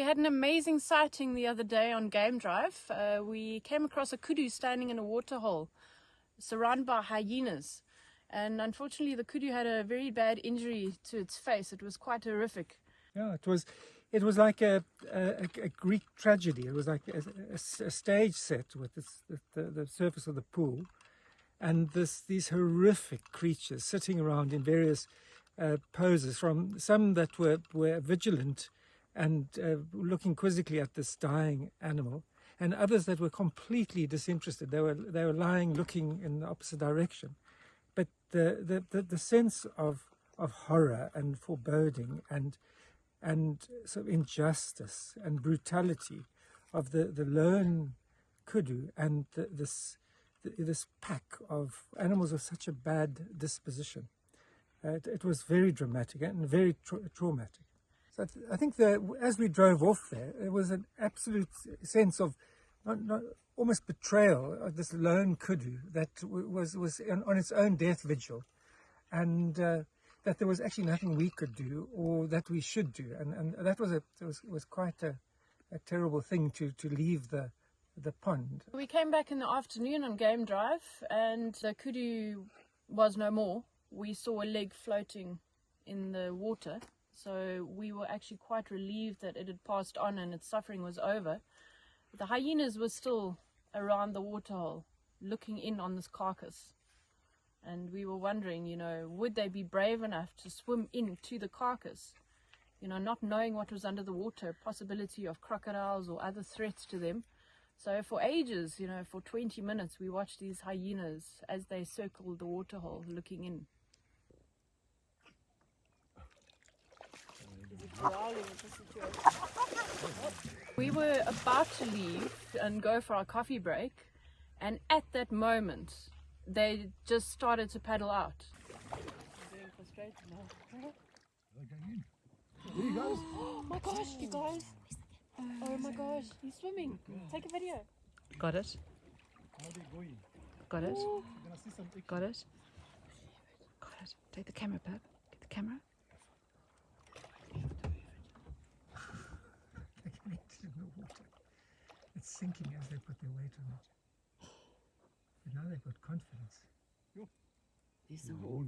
we had an amazing sighting the other day on Game Drive. We came across a kudu standing in a waterhole, surrounded by hyenas. And unfortunately, the kudu had a very bad injury to its face. It was quite horrific. Yeah, it was like a Greek tragedy. It was like a stage set with the surface of the pool, and these horrific creatures sitting around in various poses, from some that were vigilant and looking quizzically at this dying animal, and others that were completely disinterested. They were lying, looking in the opposite direction. But the sense of horror and foreboding and sort of injustice and brutality of the lone kudu and this pack of animals of such a bad disposition. It was very dramatic and very traumatic. So I think as we drove off there was an absolute sense of almost betrayal of this lone kudu that was on its own death vigil, and that there was actually nothing we could do or that we should do, and that was quite a terrible thing to leave the pond. We came back in the afternoon on Game Drive, and the kudu was no more. We saw a leg floating in the water, so we were actually quite relieved that it had passed on and its suffering was over. The hyenas were still around the waterhole, looking in on this carcass. And we were wondering, would they be brave enough to swim into the carcass? Not knowing what was under the water, possibility of crocodiles or other threats to them. So for ages, for 20 minutes, we watched these hyenas as they circled the waterhole, looking in. We were about to leave and go for our coffee break, and at that moment they just started to paddle out. Oh my gosh, you guys! Oh my gosh, he's swimming. Take a video. Got it. Got it. Got it. Got it. Take the camera, Pep. Get the camera. It's sinking as they put their weight on it. But now they've got confidence. This is a whole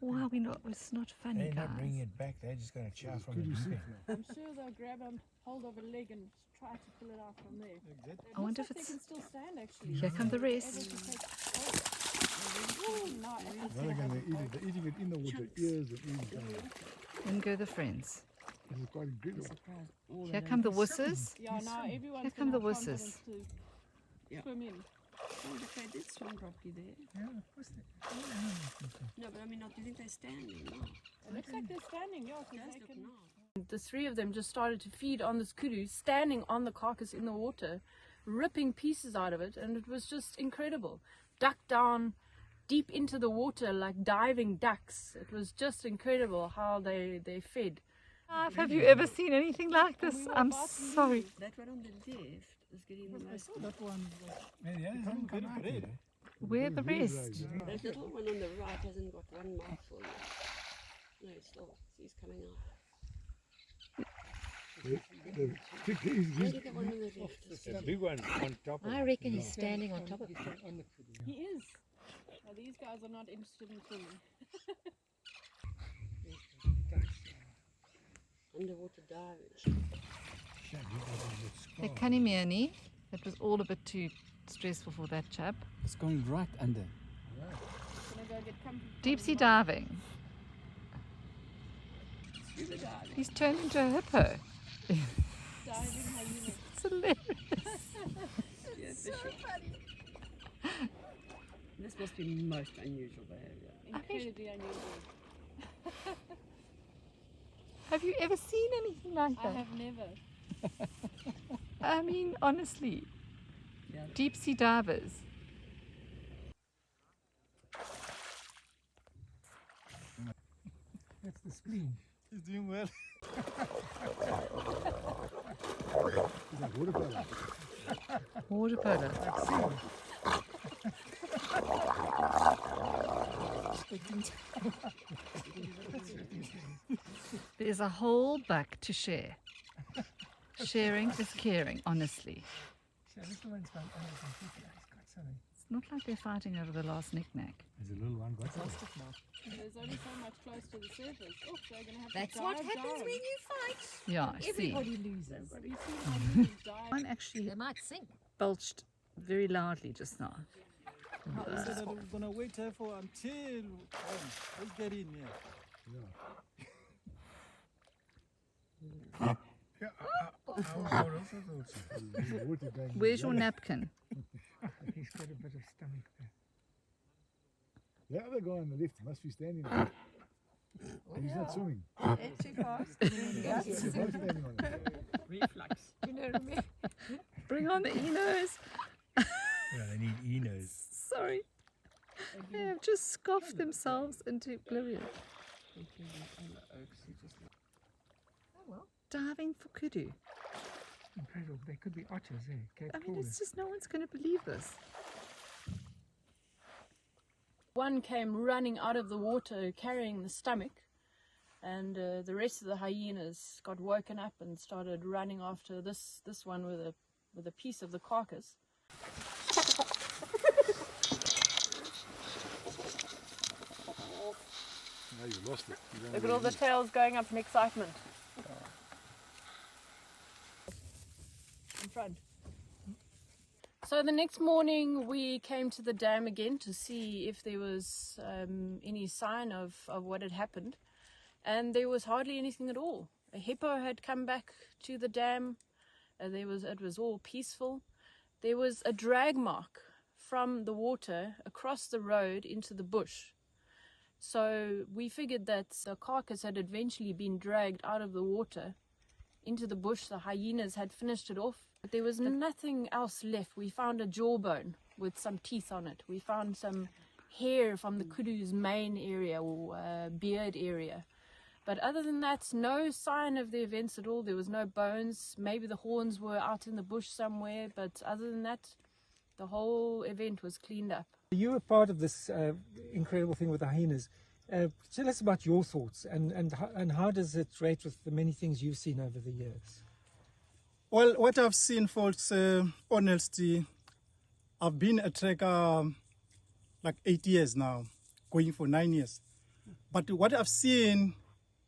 Wow, it's not funny, They're guys. not bringing it back, they're just going to chow from the deep end. I'm sure they'll grab hold of a leg and try to pull it out from there. Exactly. I wonder if they can still stand, actually. Here come the rest. Oh, no, They're eating it in the water, ears and ears. and go the friends. This is quite incredible. Here come the wusses. Yeah, now everyone's Here come the gonna have wusses. confidence to swim in. Oh, if they did swim properly there. Yeah, of course they. No, but I mean, do you think they're standing? No. It looks like they're standing, yeah, because they can... The three of them just started to feed on this kudu, standing on the carcass in the water, ripping pieces out of it, and it was just incredible. Duck down deep into the water like diving ducks. It was just incredible how they fed. Have you ever seen anything like this? I'm sorry. That one on the left is getting the most. That one, Man, yeah, it hasn't come out yet, eh? Where the rest? That little one on the right hasn't got one mouthful yet. No, still, he's coming out. Maybe the one on the left is The big one on top of I reckon he's standing on top of it. He is. Now, these guys are not interested in swimming. underwater diving. Hey, Kanimiani, that was all a bit too stressful for that chap. It's going right under. Gonna go get comfy. Deep sea diving. Scuba diving. He's turned into a hippo. Diving hyena. It's hilarious. Yeah, so funny. This must be most unusual behaviour. Incredibly unusual. Have you ever seen anything like I that? have never. I mean, honestly, Yeah. deep sea divers. That's the spleen. He's doing well. It's like water polo. Water polo. Like sea. There's a whole buck to share. Sharing is caring, honestly. It's not like they're fighting over the last knick-knack. There's a little one got There's only so much close to the surface. Oh, they're going to have That's to what dive happens down. when you fight. Yeah, I see. Everybody loses. But you see how many dive. One actually They might sink. belched very loudly just now. I said that we're gonna wait here for until let's get in here. Where's your napkin? He's got a bit of stomach there. The other guy on the left must be standing there. He's not swimming. Too fast. He's both standing on it. Reflux. You know what I mean? Bring on the Hyenas. Yeah, they need Hyenas. Sorry. They have just scoffed themselves into oblivion. Diving for kudu. Incredible. They could be otters, eh? Cape I mean, crawlers. it's just no one's going to believe this. One came running out of the water carrying the stomach, and the rest of the hyenas got woken up and started running after this one with a piece of the carcass. Now you lost it. You don't Look know at all where the it is. tails going up in excitement. In front. So the next morning we came to the dam again to see if there was any sign of what had happened, and there was hardly anything at all. A hippo had come back to the dam. It was all peaceful. There was a drag mark from the water across the road into the bush. So we figured that the carcass had eventually been dragged out of the water into the bush. The hyenas had finished it off. But there was nothing else left. We found a jawbone with some teeth on it. We found some hair from the kudu's main area or beard area. But other than that, no sign of the events at all. There was no bones. Maybe the horns were out in the bush somewhere. But other than that, the whole event was cleaned up. You were part of this incredible thing with the hyenas. Tell us about your thoughts and how does it rate with the many things you've seen over the years? Well, what I've seen, folks, honestly, I've been a trekker like 8 years now, going for 9 years. But what I've seen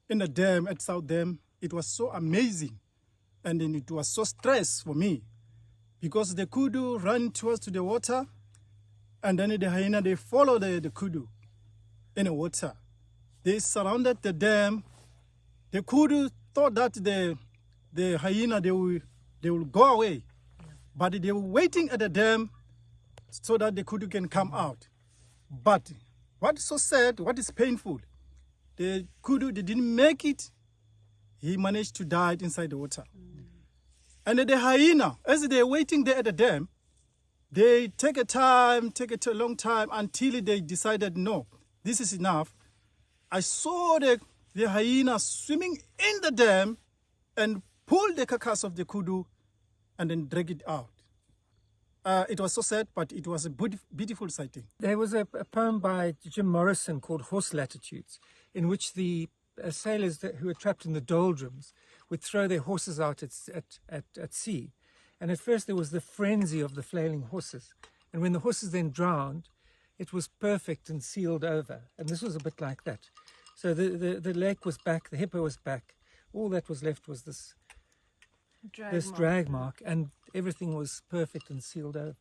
in the dam at South Dam, it was so amazing. And then it was so stress for me because the kudu ran towards to the water, and then the hyena, they follow the kudu in the water. They surrounded the dam. The kudu thought that the hyena, they will go away. But they were waiting at the dam so that the kudu can come out. But what is so sad, what is painful, the kudu, they didn't make it. He managed to die inside the water. And the hyena, as they're waiting there at the dam, they take a long time until they decided, no, this is enough. I saw the hyena swimming in the dam and pull the carcass of the kudu and then drag it out. It was so sad, but it was a beautiful sighting. There was a poem by Jim Morrison called Horse Latitudes, in which the sailors who were trapped in the doldrums would throw their horses out at sea. And at first there was the frenzy of the flailing horses. And when the horses then drowned, it was perfect and sealed over. And this was a bit like that. So the lake was back, the hippo was back. All that was left was this drag mark, and everything was perfect and sealed over.